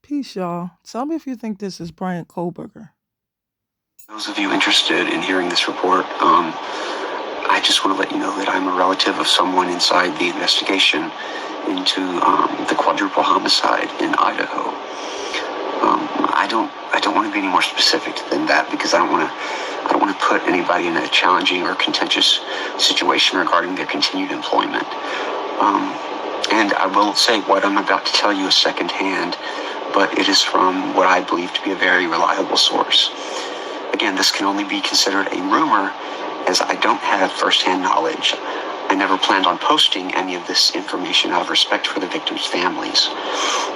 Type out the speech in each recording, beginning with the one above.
Peace, y'all. Tell me if you think this is Bryan Kohberger. Those of you interested in hearing this report, I just want to let you know that I'm a relative of someone inside the investigation into the quadruple homicide in Idaho. I don't want to be any more specific than that because I don't want to put anybody in a challenging or contentious situation regarding their continued employment. And I will say what I'm about to tell you is secondhand, but it is from what I believe to be a very reliable source. Again, this can only be considered a rumor as I don't have firsthand knowledge. I never planned on posting any of this information out of respect for the victims' families.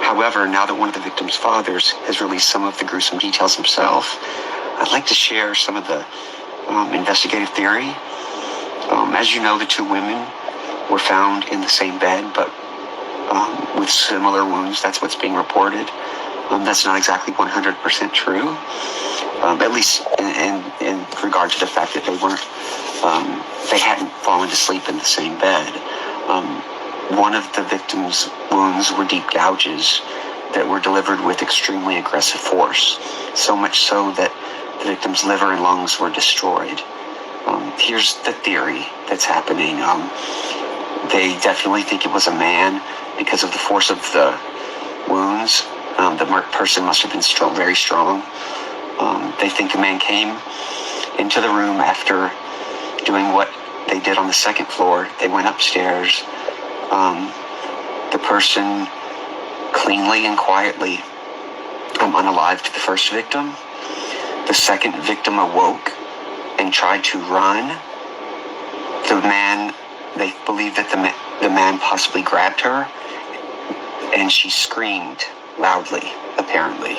However, now that one of the victims' fathers has released some of the gruesome details himself, I'd like to share some of the investigative theory. As you know, the two women were found in the same bed, but with similar wounds. That's what's being reported. That's not exactly 100% true, at least in regard to the fact that they hadn't fallen to sleep in the same bed. One of the victim's wounds were deep gouges that were delivered with extremely aggressive force, so much so that the victim's liver and lungs were destroyed. Here's the theory that's happening. They definitely think it was a man because of the force of the wounds. The person must have been very strong. They think the man came into the room after doing what they did on the second floor. They went upstairs. The person cleanly and quietly unalived the first victim. The second victim awoke and tried to run. They believe that the man possibly grabbed her, and she screamed loudly, apparently.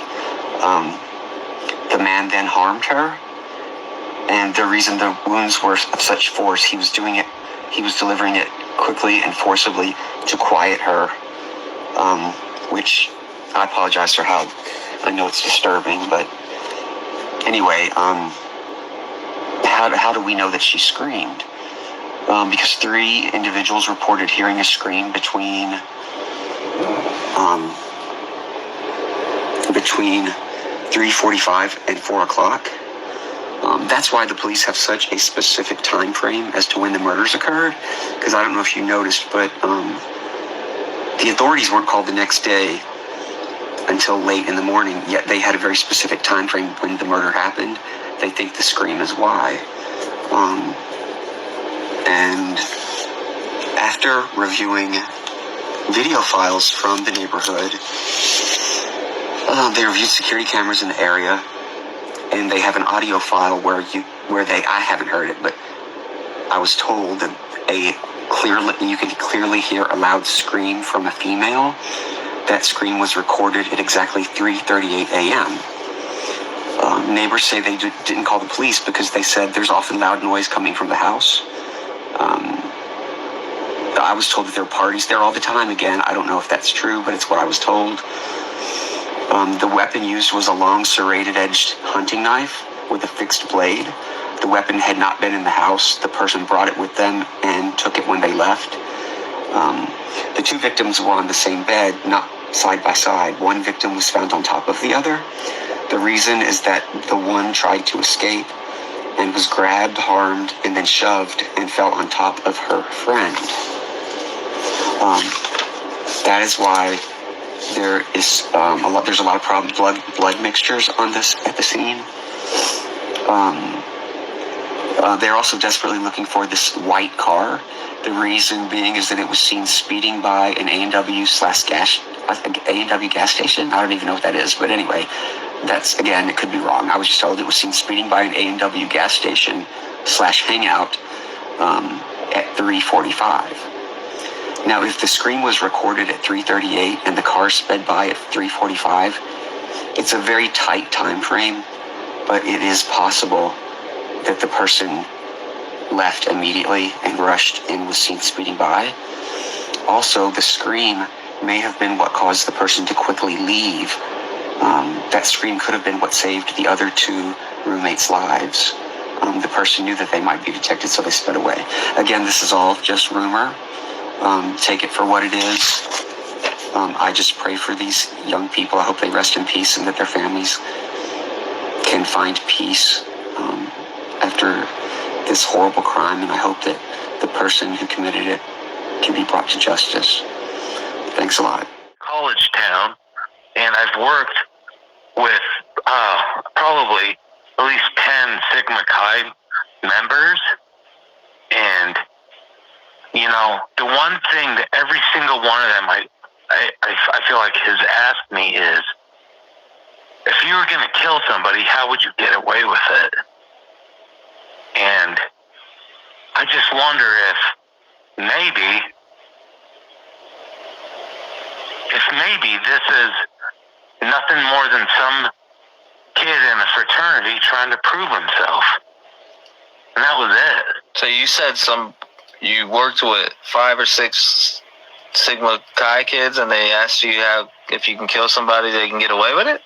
The man then harmed her, and the reason the wounds were of such force, he was delivering it quickly and forcibly to quiet her, which I apologize for how I know it's disturbing, but anyway, how do we know that she screamed? Because 3 individuals reported hearing a scream between 3:45 and 4 o'clock. That's why the police have such a specific time frame as to when the murders occurred, because I don't know if you noticed, but the authorities weren't called the next day until late in the morning, yet they had a very specific time frame when the murder happened. They think the scream is why. And after reviewing video files from the neighborhood, they reviewed security cameras in the area, and they have an audio file where I haven't heard it, but I was told that you could clearly hear a loud scream from a female. That scream was recorded at exactly 3:38 a.m. Neighbors say they didn't call the police because they said there's often loud noise coming from the house. I was told that there are parties there all the time. Again, I don't know if that's true, but it's what I was told. The weapon used was a long serrated-edged hunting knife with a fixed blade. The weapon had not been in the house. The person brought it with them and took it when they left. The 2 victims were on the same bed, not side by side. One victim was found on top of the other. The reason is that the one tried to escape and was grabbed, harmed, and then shoved and fell on top of her friend. That is why there's a lot of blood mixtures at the scene. They're also desperately looking for this white car. The reason being is that it was seen speeding by an A&W gas station. I don't even know what that is, but anyway, again, it could be wrong. I was just told it was seen speeding by an A&W gas station / hangout at 3:45. Now, if the scream was recorded at 3:38 and the car sped by at 3:45, it's a very tight time frame, but it is possible that the person left immediately and rushed and was seen speeding by. Also, the scream may have been what caused the person to quickly leave. That scream could have been what saved the other 2 roommates' lives. The person knew that they might be detected, so they sped away. Again, this is all just rumor. Take it for what it is. I just pray for these young people. I hope they rest in peace and that their families can find peace after this horrible crime. And I hope that the person who committed it can be brought to justice. Thanks a lot. College town, and I've worked with probably at least 10 Sigma Chi members, and the one thing that every single one of them I feel like has asked me is, if you were going to kill somebody, how would you get away with it? And I just wonder if maybe this is nothing more than some kid in a fraternity trying to prove himself. And that was it. So you said you worked with 5 or 6 Sigma Chi kids, and they asked you if you can kill somebody, they can get away with it?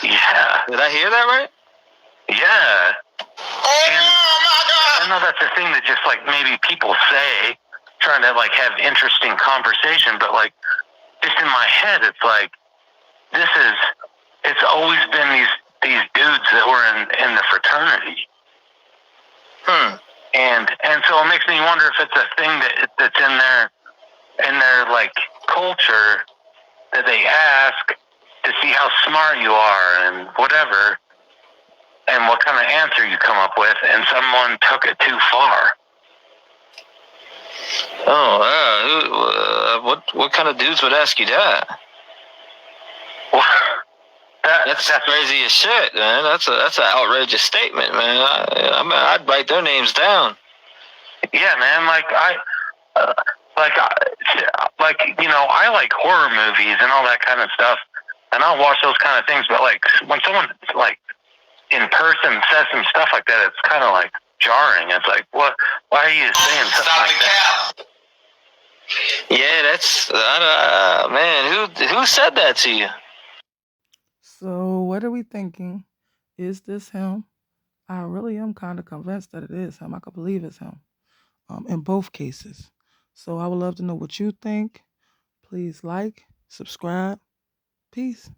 Yeah. Did I hear that right? Yeah. And I know that's a thing that just like maybe people say, trying to like have interesting conversation, but like just in my head, it's like it's always been these dudes that were in the fraternity. And so it makes me wonder if it's a thing that's in their like culture, that they ask to see how smart you are and whatever, and what kind of answer you come up with, and someone took it too far. Oh, what kind of dudes would ask you that? Well, that's crazy as shit, man. That's an outrageous statement, man. I'd write their names down. Yeah, man. I like horror movies and all that kind of stuff, and I'll watch those kind of things. But like when someone like in person says some stuff like that, it's kind of like jarring. It's like, what? Why are you saying something like that? Yeah, that's man. Who said that to you? So what are we thinking? Is this him? I really am kind of convinced that it is him. I can believe it's him. In both cases. So I would love to know what you think. Please like, subscribe. Peace.